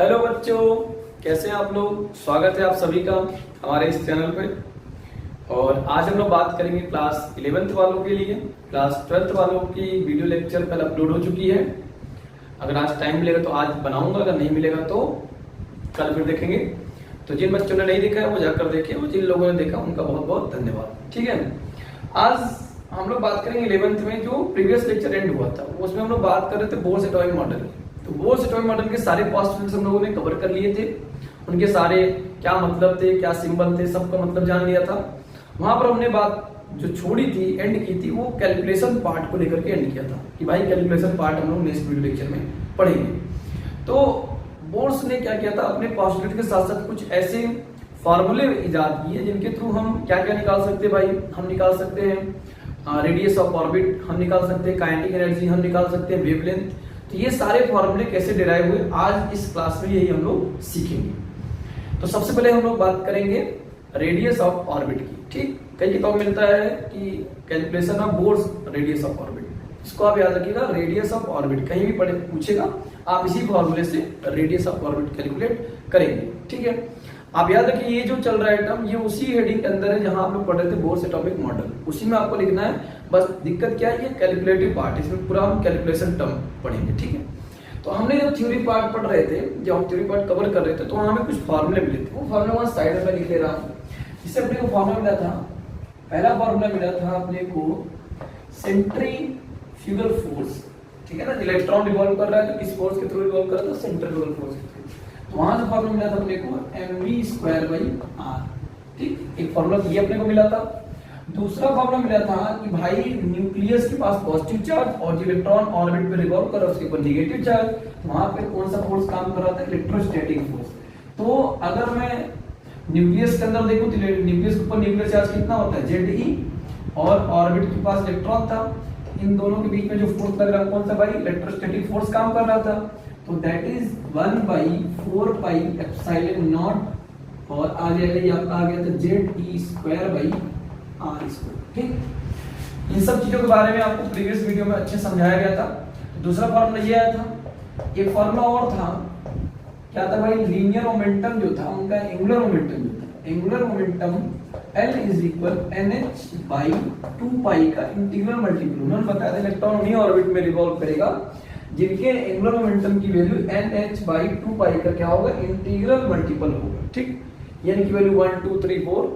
Hello बच्चों, कैसे हैं आप लोग। स्वागत है आप सभी का हमारे इस चैनल पे। और आज हम लोग बात करेंगे क्लास 11th वालों के लिए। क्लास 12th वालों की वीडियो लेक्चर कल अपलोड हो चुकी है। अगर आज टाइम मिलेगा तो आज बनाऊंगा, अगर नहीं मिलेगा तो कल फिर देखेंगे। तो जिन बच्चों ने नहीं देखा है वो जाकर देखें, और जिन लोगों ने देखा उनका बहुत बहुत धन्यवाद। ठीक है, आज हम लोग बात करेंगे 11th में जो प्रीवियस लेक्चर एंड हुआ था उसमें हम लोग बात कर रहे थे बोर्स एटॉमिक मॉडल। तो बोर्स एटॉमिक मॉडल के सारे पोस्टुलेट्स हम लोगों ने कवर कर लिए थे, उनके सारे क्या मतलब थे, क्या सिंबल थे, सबका मतलब जान लिया था। वहां पर हमने बात जो छोड़ी थी, एंड की थी, वो कैलकुलेशन पार्ट को लेकर के एंड किया था कि भाई कैलकुलेशन पार्ट हम लोग नेक्स्ट वीडियो लेक्चर में पढ़ेंगे। तो बोर्स ने क्या किया था, अपने पोस्टुलेट के साथ साथ कुछ ऐसे फॉर्मूले इजाद किए जिनके थ्रू हम क्या क्या निकाल सकते हैं। भाई हम निकाल सकते हैं रेडियस ऑफ ऑर्बिट, हम निकाल सकते हैं काइनेटिक एनर्जी, हम निकाल सकते हैं वेवलेंथ। तो ये सारे फॉर्मूले कैसे डिराइव हुए आज इस क्लास में यही हम लोग सीखेंगे। तो सबसे पहले हम लोग बात करेंगे रेडियस ऑफ ऑर्बिट की। ठीक, कई किताब मिलता है कि calculation of bourse radius of orbit, इसको आप याद रखिएगा। रेडियस ऑफ ऑर्बिट कहीं भी पढ़े पूछेगा, आप इसी फॉर्मूले से रेडियस ऑफ ऑर्बिट कैलकुलेट करेंगे। ठीक है, आप याद रखिए ये जो चल रहा है टर्म, ये उसी हेडिंग के अंदर है जहां आप लोग पढ़ रहे थे बोर्स एटॉमिक मॉडल, उसी में आपको लिखना है। बस दिक्कत क्या है, ये कैलकुलेटिव पार्ट, इसमें पूरा हम कैलकुलेशन टर्म पढ़ेंगे। ठीक है, तो हमने जब थ्योरी पार्ट पढ़ रहे थे, जब हम थ्योरी पार्ट कवर कर रहे थे, तो वहां हमें कुछ फॉर्मूले मिले थे। वो फॉर्मूला वहां साइड में लिख ले रहा हूं। इससे अपने को फॉर्मूला मिला था, पहला फॉर्मूला मिला था अपने को सेंट्रीफ्यूगल फोर्स। ठीक है ना, इलेक्ट्रॉन रिवॉल्व कर रहा है तो किस फोर्स के थ्रू रिवॉल्व कर रहा है, तो सेंट्रीफ्यूगल फोर्स के थ्रू। तो वहां से फॉर्मूला मिला था अपने को mv²/r। ठीक, एक फॉर्मूला ये अपने को मिला था। दूसरा फॉर्मूला मिला था कि भाई न्यूक्लियस के पास पॉजिटिव चार्ज और जो इलेक्ट्रॉन ऑर्बिट पे रिवॉल्व कर रहा है उसके ऊपर नेगेटिव चार्ज, तो वहां पे कौन सा फोर्स काम कर रहा था, इलेक्ट्रोस्टैटिक फोर्स। तो अगर मैं न्यूक्लियस के अंदर देखूं तो न्यूक्लियस के ऊपर न्यूक्लियर चार्ज कितना होता है, Ze, और ऑर्बिट के पास इलेक्ट्रॉन था। इन दोनों के बीच में जो फोर्स लग रहा है कौन सा, भाई इलेक्ट्रोस्टैटिक फोर्स काम कर रहा था। तो दैट इज 1/4πε0 और आ जाएगा, ये आपका आ गया था Ze²/r²। ठीक, इन सब चीजों के बारे में आपको प्रीवियस वीडियो में अच्छे समझाया गया था। दूसरा फॉर्मूला ये आया था। एक फॉर्मूला और था, क्या था भाई, लीनियर मोमेंटम जो था उनका एंगुलर मोमेंटम जो था, एंगुलर मोमेंटम L = nh/2π का इंटीग्रल मल्टीपल। उन्होंने बताया था इलेक्ट्रॉन उन्हीं ऑर्बिट में रिवॉल्व करेगा जिनके एंगुलर मोमेंटम की वैल्यू nh/2π का क्या होगा, इंटीग्रल मल्टीपल होगा। ठीक, यानी कि वैल्यू 1 2 3 4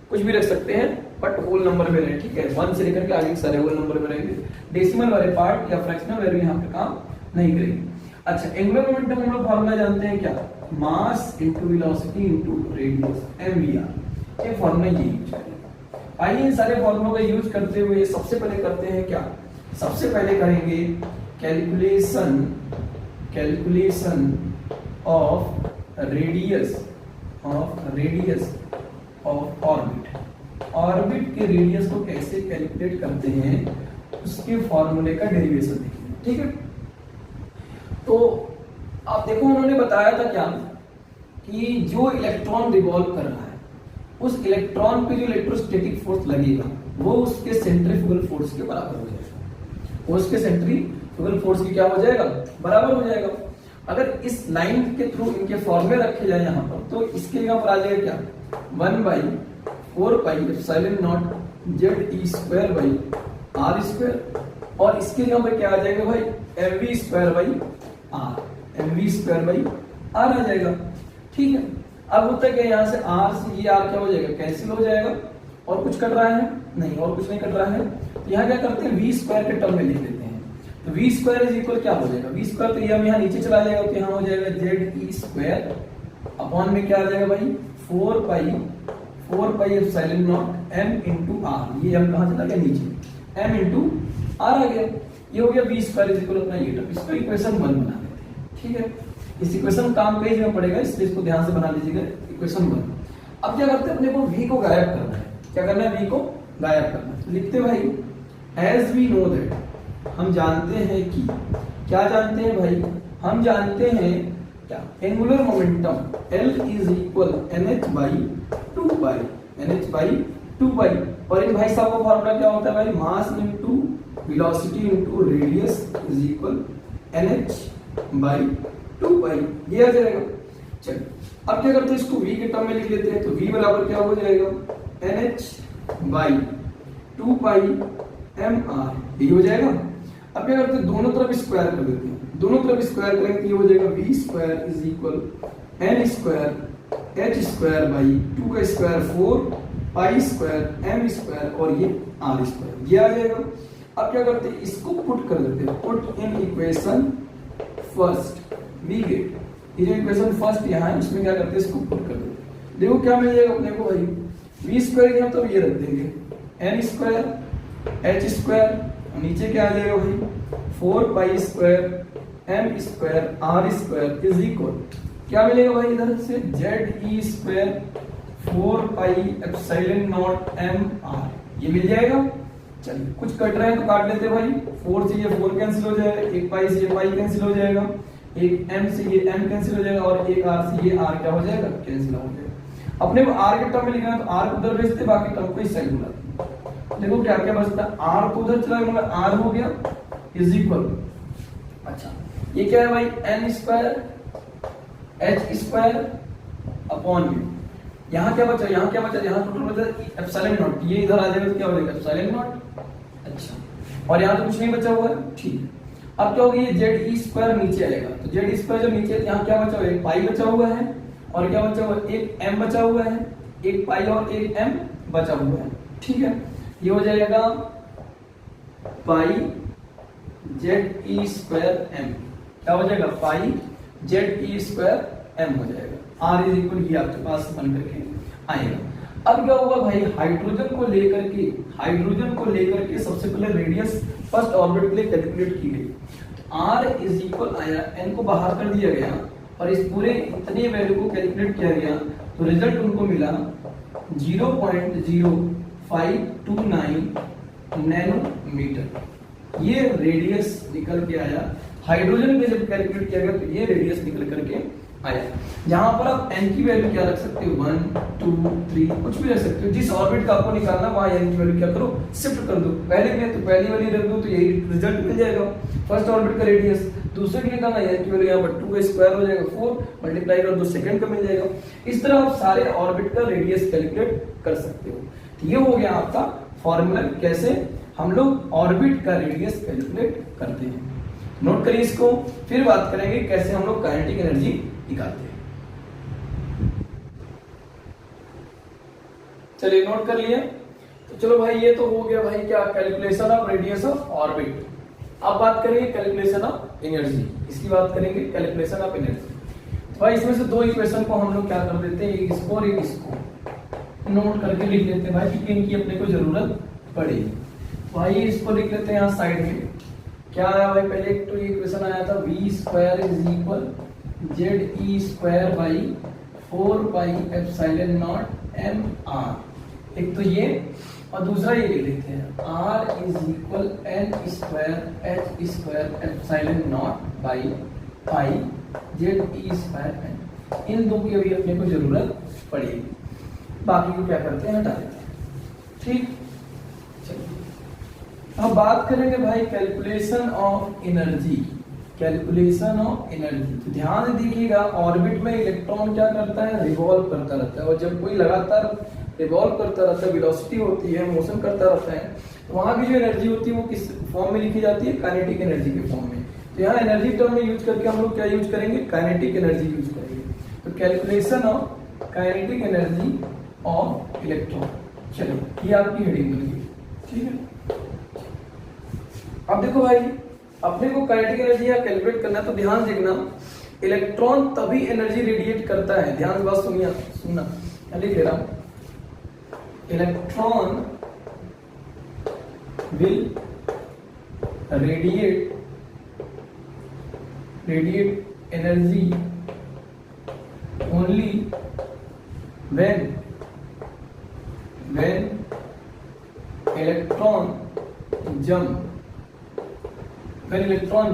कुछ भी रख सकते हैं, बट होल नंबर में रहे। ठीक है, 1 से लेकर के आगे सारे होल नंबर में रहेंगे। डेसिमल वाले पार्ट या फ्रैक्शनल वैल्यू यहाँ पे काम नहीं करेंगे। अच्छा, एंगुलर मोमेंटम हम लोग फॉर्मूला जानते हैं क्या, mass into velocity into radius, mvr। ये फॉर्मूला ये यूज करेंगे। आइए इन सारे फॉर्मूलों का यूज करते हुए सबसे पहले करते हैं क्या, सबसे पहले करेंगे calculation of radius of orbit. Orbit के रेडियस को कैसे कैलकुलेट करते हैं उसके फॉर्मूले का डेरिवेशन देखेंगे। ठीक है, तो आप देखो उन्होंने बताया था क्या कि जो इलेक्ट्रॉन रिवॉल्व कर रहा है उस इलेक्ट्रॉन पे जो इलेक्ट्रोस्टैटिक फोर्स लगेगा वो उसके सेंट्रीफ्यूगल फोर्स के बराबर हो जाएगा। वो उसके सेंट्रीफ्यूगल फोर्स की क्या हो जाएगा, बराबर हो जाएगा। अगर इस लाइन के थ्रू इनके फॉर्मूले रखे जाए यहाँ पर, तो इसके यहाँ पर आ जाएगा क्या, 1/4πε0 Ze²/r²। और इसके यहाँ पर क्या आ जाएगा भाई, mv²/r आ जाएगा। ठीक है, अब होता है क्या, यहाँ से r से ये r क्या हो जाएगा, कैंसिल हो जाएगा। और कुछ कट रहा है नहीं, और कुछ नहीं कट रहा है। तो यहाँ क्या करते हैं, v² के टर्म में लिख देते हैं। तो v² क्या हो जाएगा, v² तो ये हम यहाँ नीचे चला जाएगा, तो यहाँ हो जाएगा Ze² अपॉन में क्या आ जाएगा भाई, 4πε0 m इंटू r। ये हम कहाँ चला गया, नीचे, m इंटू r आ गया। ये हो गया v² अपना ये टर्म। इसको इक्वेशन 1 बना देते हैं। ठीक है, इस इक्वेशन काम पेज में पड़ेगा, इसलिए इसको ध्यान से बना लीजिएगा, इक्वेशन 1। अब क्या करते हैं, अपने को v को गायब करना है। क्या करना है, v को गायब करना है। लिखते भाई एज वी नो दैट, हम जानते हैं कि, क्या जानते हैं भाई, हम जानते हैं क्या, एंगुलर मोमेंटम L = nh/2π। और इन भाई साहब का फॉर्मूला क्या होता है भाई, mass into velocity into radius = nh/2π। ये आ जाएगा। चलिए अब क्या करते हैं, इसको v के टर्म में लिख लेते हैं। तो v बराबर क्या हो जाएगा, NH बाई 2 पाई mr, ये हो जाएगा। अब क्या करते हैं, दोनों तरफ स्क्वायर कर देते हैं। दोनों तरफ स्क्वायर करेंगे तो ये हो जाएगा v square is equal n square h square by 2 का square 4 pi square m square और ये r स्क्वायर, ये आ जाएगा। अब क्या करते हैं, इसको पुट कर देते हैं, put in equation first, we get, ये जो इक्वेशन फर्स्ट यहाँ है उसमें क्या करते हैं, इसको पुट कर देते हैं। देखो क्या मिल जाएगा अपने को भाई, वी स्क्वायर यहाँ तो ये रख देंगे, n स्क्वायर h स्क्वायर, नीचे क्या आ जाएगा भाई 4 pi square m square r square is equal, क्या मिलेगा भाई इधर से Z E square 4 pi epsilon not m r, ये मिल जाएगा। चलिए कुछ कट रहे हैं तो काट लेते हैं भाई, 4 से ये 4 कैंसिल हो जाएगा, एक पाई से ये पाई कैंसिल हो जाएगा, एक m से ये m कैंसिल हो जाएगा और एक r से ये r क्या हो जाएगा, कैंसिल हो जाएगा। अपने को r के टर्म में लिखना है तो r को उधर भेजते, बाकी टर्म को इस साइड बुलाते। देखो क्या क्या बचता है, r को उधर चला गया, r हो गया इज इक्वल, अच्छा ये क्या है भाई n square h square upon में, यहाँ क्या बचा, यहाँ क्या बचा, यहाँ टोटल बचा एप्सिलॉन नॉट, ये इधर आ जाएगा तो क्या हो जाएगा एप्सिलॉन नॉट, अच्छा और यहाँ तो कुछ नहीं बचा हुआ है, ठीक है। अब क्या होगा, ये जेड ई स्क्वायर नीचे आएगा, तो जेड ई स्क्वायर जब नीचे, यहाँ क्या बचा हुआ है, एक पाई बचा हुआ है और क्या बचा हुआ है, एक m बचा हुआ है, एक पाई और एक m बचा हुआ है, ठीक है। ये हो जाएगा पाई जेड ई स्क्वायर m, क्या हो जाएगा पाई जेड ई स्क्वायर m हो जाएगा, r इज इक्वल ये आपके पास बन करके आएगा। अब क्या होगा भाई, हाइड्रोजन को लेकर के सबसे पहले रेडियस फर्स्ट ऑर्बिट के लिए कैलकुलेट की गई, तो r इज इक्वल आया, n को बाहर कर दिया गया और इस पूरे इतने वैल्यू को कैलकुलेट किया गया, तो रिजल्ट उनको मिला 0.0529 नैनोमीटर, ये रेडियस निकल के आया। हाइड्रोजन पे जब कैलकुलेट किया गया तो ये रेडियस निकल करके आया। यहाँ पर आप n की वैल्यू क्या रख सकते हो, 1 2 3 कुछ भी रख सकते हो, जिस ऑर्बिट का आपको निकालना वहां n की वैल्यू क्या करो, शिफ्ट कर दो। पहले में तो पहली वाली रख दो तो यही रिजल्ट मिल जाएगा, फर्स्ट ऑर्बिट का रेडियस। दूसरे के निकालना n की वैल्यू यहाँ पर 2 का स्क्वायर हो जाएगा 4 मल्टीप्लाई कर दो, सेकंड का मिल जाएगा। इस तरह आप सारे ऑर्बिट का रेडियस कैलकुलेट कर सकते हो। तो ये हो गया आपका फॉर्मूला, कैसे हम लोग ऑर्बिट का रेडियस कैलकुलेट करते हैं। नोट करिए इसको, फिर बात करेंगे कैसे हम लोग काइनेटिक एनर्जी निकालते हैं। चलिए नोट कर लिए, तो चलो भाई ये तो हो गया भाई क्या, calculation of radius of orbit. अब बात करेंगे कैलकुलेशन ऑफ एनर्जी, इसकी बात करेंगे कैलकुलेशन ऑफ एनर्जी। तो भाई इसमें से दो इक्वेशन को हम लोग क्या कर देते हैं, एक इसको और एक इसको नोट करके लिख लेते हैं भाई, क्योंकि इनकी अपने को जरूरत पड़ेगी। भाई इसको लिख लेते हैं यहाँ साइड में, क्या आया भाई, पहले एक तो इक्वेशन आया था v square is equal Z E square by 4 pi epsilon not m r, एक तो ये और दूसरा ये लिख लेते हैं r is equal n square h square epsilon not by pi Z E square n। इन दो की अभी अपने को जरूरत पड़ेगी, बाकी को क्या करते हैं हटा देते हैं, ठीक। अब बात करेंगे भाई calculation of energy, calculation of energy. तो ध्यान से देखिएगा, ऑर्बिट में इलेक्ट्रॉन क्या करता है, रिवॉल्व करता रहता है, और जब कोई लगातार रिवॉल्व करता रहता है, वेलोसिटी होती है, मोशन करता रहता है, तो वहां की जो एनर्जी होती है वो किस फॉर्म में लिखी जाती है, काइनेटिक एनर्जी के फॉर्म में। तो यहाँ एनर्जी टर्म में यूज करके हम लोग क्या यूज करेंगे, काइनेटिक एनर्जी यूज करेंगे। तो calculation of kinetic energy of electron, चलिए ये आपकी हेडिंग बन गई, ठीक है। अब देखो भाई, अपने को काइनेटिक एनर्जी या कैलकुलेट करना है, तो ध्यान देखना, इलेक्ट्रॉन तभी एनर्जी रेडिएट करता है, ध्यान से बात सुनिए, सुनना लिख ले रहा हूं, electron will radiate energy only when electron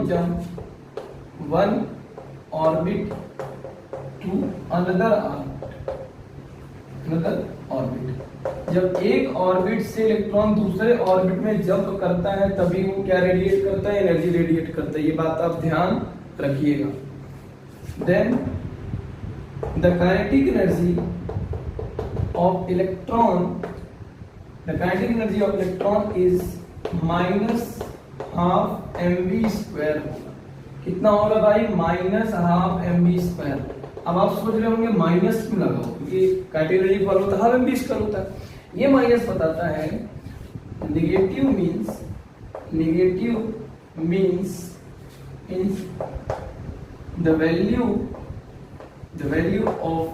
jump one orbit to another orbit। जब एक ऑर्बिट से इलेक्ट्रॉन दूसरे ऑर्बिट में जंप करता है तभी वो क्या रेडिएट करता है, एनर्जी रेडिएट करता है। ये बात आप ध्यान रखिएगा। Then the kinetic energy of electron, the kinetic energy of electron is -12 mv²। कितना होगा भाई? -12 mv²। अब आप सोच रहे होंगे माइनस क्यों लगाओ, क्योंकि काइनेटिक एनर्जी फॉलो होता है हाफ mv² होता है। ये माइनस बताता है negative means the value of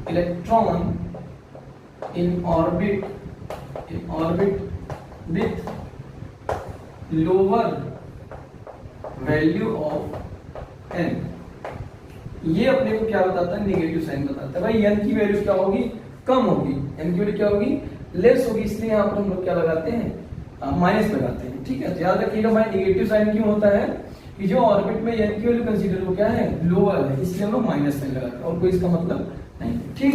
electron in orbit with lower value of n। ये अपने को क्या बताता है? नेगेटिव साइन बताता है। भाई n की वैल्यू क्या होगी? कम होगी। n की वैल्यू क्या होगी? लेस होगी। इसलिए यहाँ पर हम लोग क्या लगाते हैं? माइनस लगाते हैं। ठीक है, तो याद रखिएगा भाई नेगेटिव साइन क्यों होता है कि जो ऑर्बिट में n की वैल्यू कंसीडर हो क्या है? लोअर है, इसलिए हम लोग माइनस साइन लगाते हैं और कोई इसका मतलब नहीं। ठीक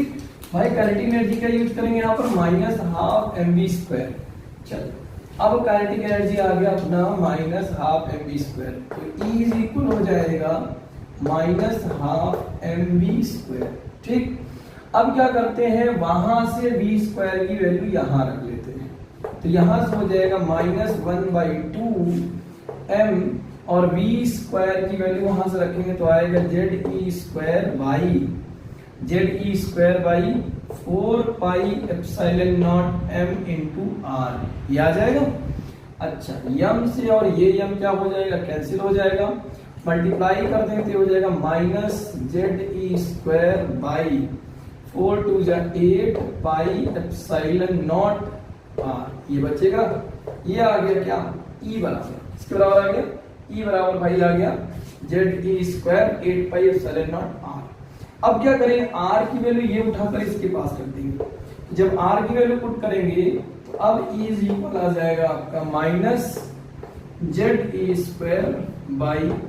भाई, काइनेटिक एनर्जी का यूज करेंगे यहाँ पर -12 mv²। चलो अब काइनेटिक एनर्जी आ गया अपना -12 mv², तो E इज इक्वल हो जाएगा -12 mv²। ठीक, अब क्या करते हैं? वहां से v² की वैल्यू यहां रख लेते हैं, तो यहां से हो जाएगा -1/2 m और v² की वैल्यू वहां से रखेंगे तो आएगा Ze²/4πε0 m × r। ये आ जाएगा। अच्छा, यम से और ये यम क्या हो जाएगा? कैंसिल हो जाएगा। मल्टीप्लाई कर देंगे तो हो जाएगा -Ze²/4 2 8 πε0 r। ये बचेगा, ये आ गया क्या? E बराबर, इसके बराबर आ गया E बराबर भाई आ गया Ze² 8 πε0 r। अब क्या करें? R की वैल्यू ये उठाकर इसके पास रख देंगे। जब R की वैल्यू पुट करेंगे तो अब E इज इक्वल आ जाएगा आपका -Ze²/8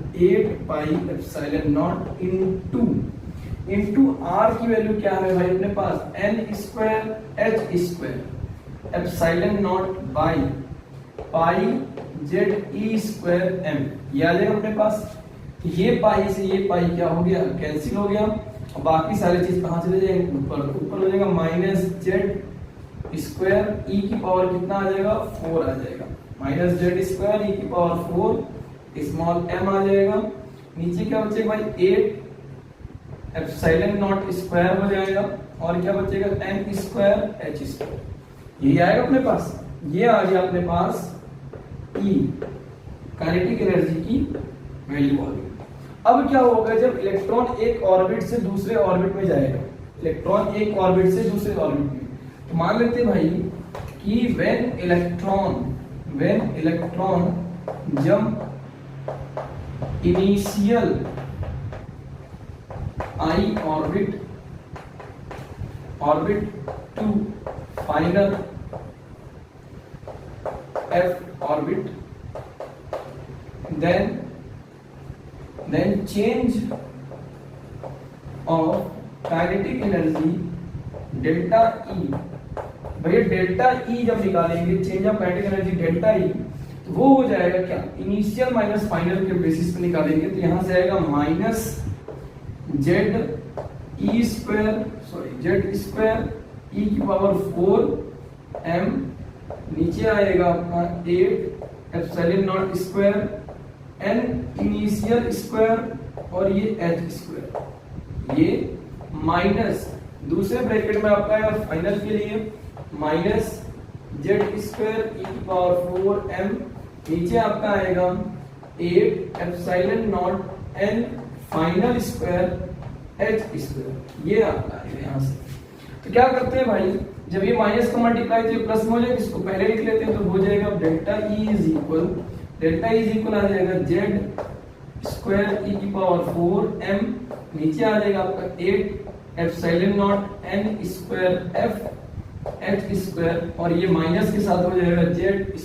πε0 इनटू R की वैल्यू क्या है भाई अपने पास? n² h² ε0 by pi Ze²m। ये आ जाएगा अपने पास। तो ये पाई से ये पाई क्या हो गया? कैंसिल हो गया। और बाकी सारी चीज कहां चले जाएंगे? ऊपर हो जाएगा -Z² e की पावर कितना आ जाएगा? 4 आ जाएगा। -Z² e की पावर 4 स्मॉल m आ जाएगा। नीचे क्या बचेगा भाई? 8 ε0² हो जाएगा और क्या बचेगा? m² h²। यही आएगा अपने पास। ये आ गया अपने पास E, काइनेटिक एनर्जी की वैल्यू आ गई। अब क्या होगा? जब इलेक्ट्रॉन एक ऑर्बिट से दूसरे ऑर्बिट में जाएगा, इलेक्ट्रॉन एक ऑर्बिट से दूसरे ऑर्बिट में, तो मान लेते हैं भाई कि when electron jump initial I orbit to final F orbit, then change of kinetic energy delta E। भैया डेल्टा E जब निकालेंगे, change of kinetic energy delta E, तो वो हो जाएगा क्या? इनिशियल माइनस फाइनल के बेसिस पे निकालेंगे तो यहां से आएगा Ze² e की पावर 4 m, नीचे आएगा आपका 8 ε0² n इनिशियल स्क्वायर और ये h², ये माइनस दूसरे ब्रैकेट में आपका है फाइनल के लिए -Z² e की पावर 4 m, नीचे आपका आएगा 8 ε0 n फाइनल स्क्वायर h²। ये आपका है यहां से। तो क्या करते हैं भाई, जब ये माइनस का मल्टीप्लाई तो प्लस में हो जाएगा, इसको पहले लिख लेते हैं तो हो जाएगा डेल्टा ई इज इक्वल आ जाएगा Z² e की पावर 4 m, नीचे आ जाएगा आपका 8 ε0 n² f h², और ये माइनस के साथ हो जाएगा Z² e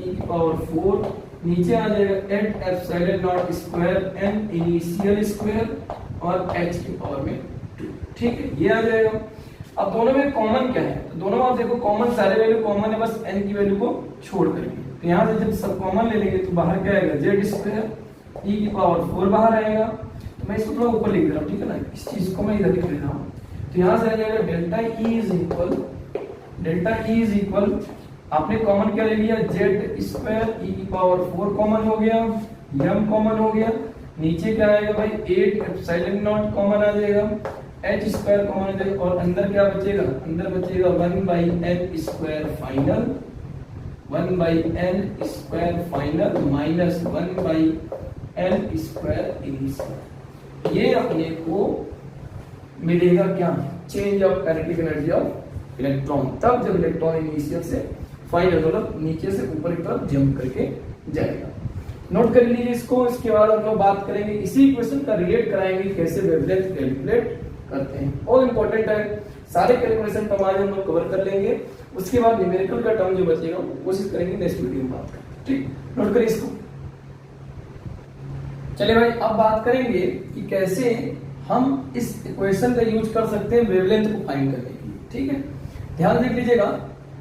की पावर 4, नीचे आ जाएगा 8 ε0² n इनिशियल स्क्वायर और h की पावर में 2। ठीक है, ये आ जाएगा। अब दोनों में कॉमन क्या है? तो दोनों में आप देखो कॉमन, सारे वैल्यू कॉमन है, बस n की वैल्यू को छोड़ करके। तो यहां से जब सब कॉमन ले लेंगे तो बाहर क्या आएगा? Z² e की पावर 4 बाहर आएगा। तो मैं इसको थोड़ा ऊपर लिख दे रहा हूँ, ठीक है ना, इस चीज को मैं इधर लिख ले रहा हूँ। तो यहाँ से आ जाएगा डेल्टा ई इज इक्वल आपने कॉमन क्या ले लिया, जेड स्क्वायर ई की पावर 4 कॉमन हो गया, यम कॉमन हो गया, नीचे क्या आएगा भाई 8 एप्सिलॉन नॉट कॉमन आ जाएगा, एच स्क्वायर कॉमन आ जाएगा, और अंदर क्या बचेगा, अंदर बचेगा 1/n square final, 1/n square final minus 1/n square initial. ये अपने को मिलेगा क्या, change of kinetic energy of electron, तब जब इलेक्ट्रॉन इनिशियल से फाइनल मतलब नीचे से ऊपर की तरफ जंप करके जाएगा। नोट कर लीजिए इसको। इसके बाद हम लोग बात करेंगे इसी इक्वेशन का रिलेट कराएंगे कैसे वेवलेंथ कैलकुलेट करते हैं, और इंपॉर्टेंट है, सारे कैलकुलेशन टर्म आज हम लोग कवर कर लेंगे। उसके बाद न्यूमेरिकल का टर्म जो बचेगा कोशिश करेंगे नेक्स्ट वीडियो में बात करें, ठीक, नोट करिए इसको। चलिए भाई अब बात करेंगे कि कैसे हम इस इक्वेशन का यूज कर सकते हैं वेवलेंथ को फाइंड करने के लिए, ठीक है। ध्यान देख लीजिएगा,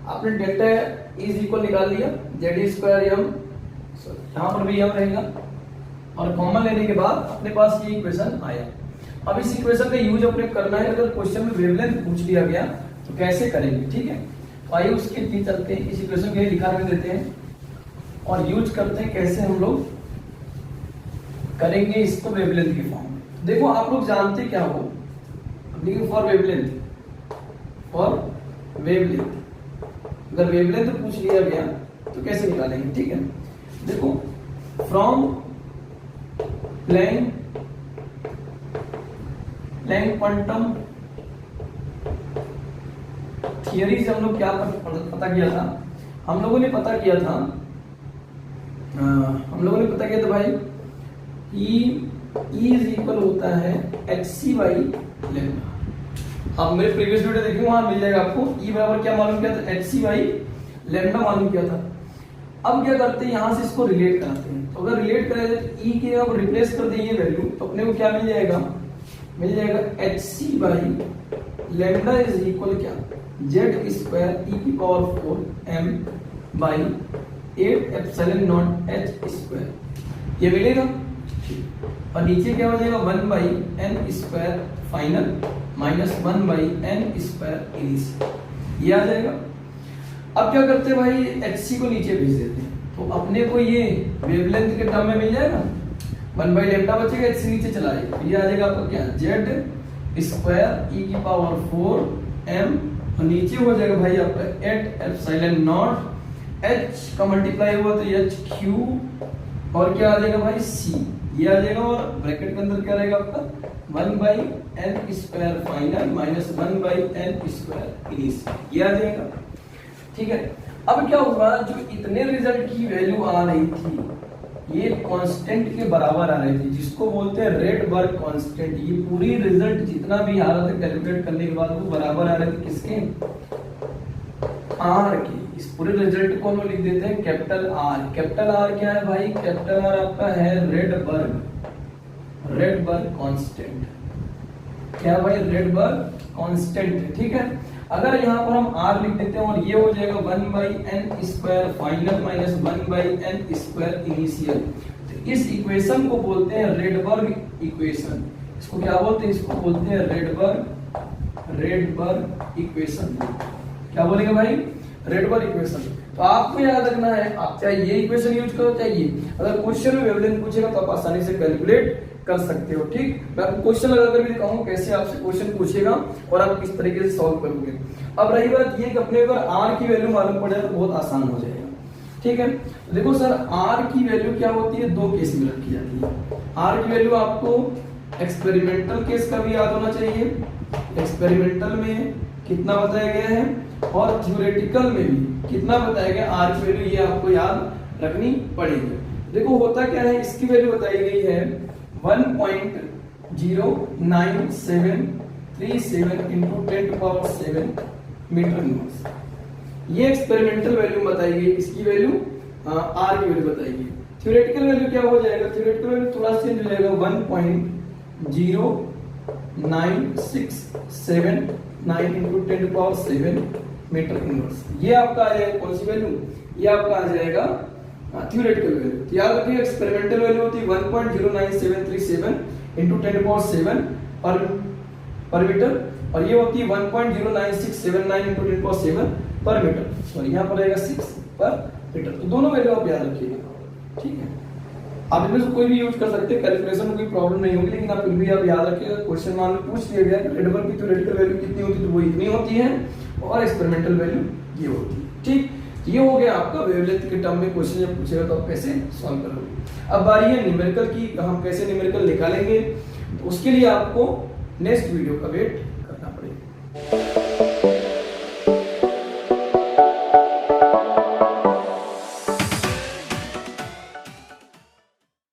आपने डेल्टा इज इक्वल निकाल लिया, जेड स्क्वायर यम, यहाँ पर भी यम रहेगा, और कॉमन लेने के बाद अपने पास ये इक्वेशन आया। अब इस इक्वेशन का यूज अपने करना है, अगर क्वेश्चन में वेवलेंथ पूछ लिया गया तो कैसे करेंगे, ठीक है। तो आइए उसके लिए चलते हैं, इस इक्वेशन के लिखा में देते हैं और यूज करते हैं कैसे हम लोग करेंगे इसको वेवलेंथ की फॉर्म में। देखो आप लोग जानते क्या हो, फॉर वेवलेंथ, अगर वेवलेंथ पूछ लिया गया तो कैसे निकालेंगे, ठीक है। देखो फ्रॉम प्लैंक क्वांटम थियरी से हम लोग क्या पता किया था, हम लोगों ने पता किया था भाई E इज इक्वल होता है hc बाई लेम्डा। आप मेरे प्रीवियस वीडियो देखिए, वहां मिल जाएगा आपको। E बराबर क्या मालूम किया था, hc बाई लेम्डा मालूम किया था। अब क्या करते हैं, यहां से इसको रिलेट कराते हैं। तो अगर रिलेट करें तो E के अब रिप्लेस कर देंगे वैल्यू, तो अपने को क्या मिल जाएगा hc by lambda is equal क्या, जेड स्क्वायर ई की power 4 m by 8 epsilon not h square, ये मिलेगा। और नीचे क्या हो जाएगा 1/n square final minus 1/n square initial, ये आ जाएगा। अब क्या करते हैं भाई, hc को नीचे भेज देते हैं, तो अपने को ये वेवलेंथ के टर्म में मिल जाएगा, 1/λ बचेगा, hc नीचे चला जाएगा, ये आ जाएगा आपका क्या, z स्क्वायर e की पावर 4 m, और नीचे हो जाएगा भाई आपका 8 एप्सिलॉन नॉट, h का मल्टीप्लाई हुआ तो h क्यू, और क्या आ जाएगा भाई c, ये आ जाएगा, और ब्रैकेट के अंदर क्या रहेगा आपका 1/n square final minus 1/n square initial, ये आ जाएगा, ठीक है। अब क्या हुआ, जो इतने रिजल्ट की वैल्यू आ रही थी ये कांस्टेंट के बराबर आ रही थी, जिसको बोलते हैं रेडबर्ग कांस्टेंट। ये पूरी रिजल्ट जितना भी आ रहा था कैलकुलेट करने के बाद वो बराबर आ रहे थे किसके, आर के। इस पूरे रिजल्ट को हम लिख देते हैं कैपिटल आर। कैपिटल आर क्या है भाई, कैपिटल आर आपका है रेडबर्ग कांस्टेंट। क्या भाई, रेडबर्ग कांस्टेंट, ठीक है। अगर यहाँ पर हम आर लिख देते हैं और ये हो जाएगा 1/n square final minus 1/n square initial, तो इस इक्वेशन को बोलते हैं रेडबर्ग इक्वेशन। इसको क्या बोलते हैं, इसको बोलते हैं रेडबर्ग इक्वेशन। क्या बोलेंगे भाई, रेडबर्ग इक्वेशन। तो आपको याद रखना है, आप चाहे ये इक्वेशन यूज करो चाहे ये, अगर क्वेश्चन में वेवलेंथ पूछेगा तो आप आसानी से कैलकुलेट कर सकते हो, ठीक। मैं आपको क्वेश्चन लगाकर भी दिखाऊंगा कैसे आपसे क्वेश्चन पूछेगा और आप किस तरीके से सॉल्व करोगे। अब रही बात ये कि अपने अगर आर की वैल्यू मालूम पड़ जाए तो बहुत आसान हो जाएगा, ठीक है। तो देखो सर, आर की वैल्यू क्या होती है, दो केस में रखी जाती है। आर की वैल्यू आपको एक्सपेरिमेंटल केस का भी याद होना चाहिए, एक्सपेरिमेंटल में कितना बताया गया है, और थ्योरेटिकल में भी कितना बताया गया आर की वैल्यू, ये आपको याद रखनी पड़ेगी। देखो होता क्या है, इसकी वैल्यू बताई गई है 1.09737 इंटू 10⁻7 मीटर इनवर्स। ये एक्सपेरिमेंटल वैल्यू बताई गई, इसकी वैल्यू आर की वैल्यू बताई गई। थ्योरेटिकल वैल्यू क्या हो जाएगा, थ्योरेटिकल वैल्यू थोड़ा चेंज हो जाएगा, 1.09679 इंटू 10⁻7 मीटर इनवर्स। ये आपका आ जाएगा कौन सी वैल्यू, ये आपका आ जाएगा थ्योरेटिकल वैल्यू। तो याद रखिए एक्सपेरिमेंटल वैल्यू होती है 1.09737 into 10⁻⁷ पर मीटर, और ये होती है 1.09679 into 10⁻⁷ पर मीटर, सॉरी यहाँ पर रहेगा 6 पर मीटर। तो दोनों वैल्यू आप याद रखिएगा, ठीक है। आप इनमें से कोई भी यूज कर सकते हैं, कैलकुलेशन में कोई प्रॉब्लम नहीं होगी, लेकिन आप फिर भी आप याद रखिएगा क्वेश्चन मान लो पूछ लिया गया कि रेडबर्ग की थ्योरेटिकल वैल्यू कितनी होती है, तो वो इतनी होती है, और एक्सपेरिमेंटल वैल्यू ये होती है, ठीक। ये हो गया आपका वेवलेंथ के टर्म में क्वेश्चन जब पूछेगा तो आप कैसे सॉल्व करोगे। अब बारी है न्यूमेरिकल की, हम कैसे न्यूमेरिकल निकालेंगे, तो उसके लिए आपको नेक्स्ट वीडियो का वेट करना पड़ेगा।